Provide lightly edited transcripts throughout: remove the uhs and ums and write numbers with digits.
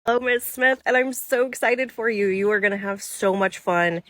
Hello, Miss Smith, and I'm so excited for you. You are going to have so much fun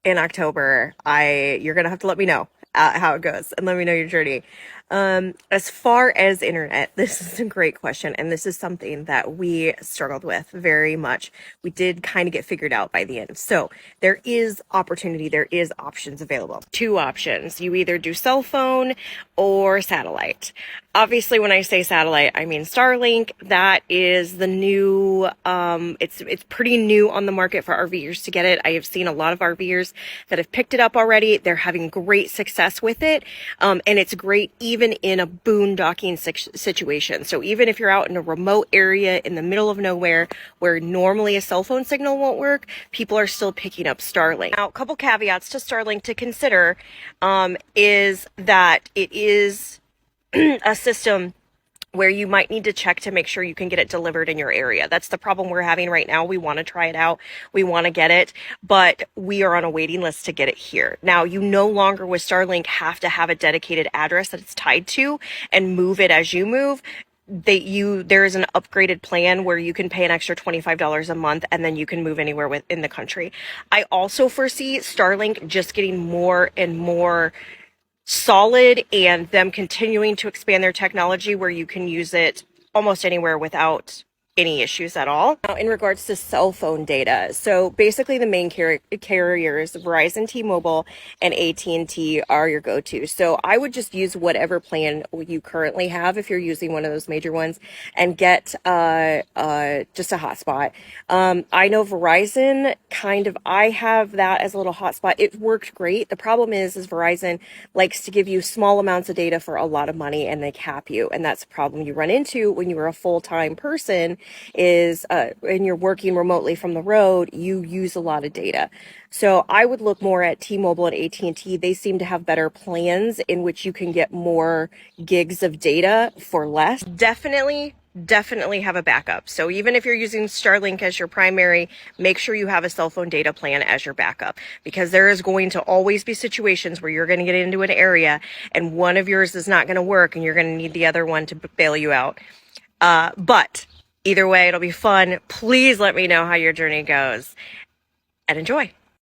in October. You're going to have to let me know how it goes and let me know your journey. As far as internet, this is a great question, and this is something that we struggled with very much. We did kind of get figured out by the end. So there is opportunity, there is options available. Two options. You either do cell phone or satellite. Obviously, when I say satellite, I mean Starlink. That is the new, it's pretty new on the market for RVers to get it. I have seen a lot of RVers that have picked it up already. They're having great success with it. And it's great even in a boondocking situation. So even if you're out in a remote area in the middle of nowhere where normally a cell phone signal won't work, people are still picking up Starlink. Now, a couple caveats to Starlink to consider, is that it is a system where you might need to check to make sure you can get it delivered in your area. That's the problem we're having right now. We want to try it out. We want to get it, but we are on a waiting list to get it here. Now, you no longer with Starlink have to have a dedicated address that it's tied to and move it as you move. There is an upgraded plan where you can pay an extra $25 a month and then you can move anywhere within the country. I also foresee Starlink just getting more and more solid and them continuing to expand their technology where you can use it almost anywhere without any issues at all. Now, in regards to cell phone data, so basically the main carriers, Verizon, T-Mobile, and AT&T are your go-to. So I would just use whatever plan you currently have if you're using one of those major ones and get just a hotspot. I know Verizon I have that as a little hotspot. It worked great. The problem is Verizon likes to give you small amounts of data for a lot of money and they cap you. And that's a problem you run into when you are a full-time person is and you're working remotely from the road, you use a lot of data. So I would look more at T-Mobile and AT&T. They seem to have better plans in which you can get more gigs of data for less. Definitely have a backup. So even if you're using Starlink as your primary, make sure you have a cell phone data plan as your backup, because there is going to always be situations where you're going to get into an area and one of yours is not going to work and you're going to need the other one to bail you out. But either way, it'll be fun. Please let me know how your journey goes and enjoy.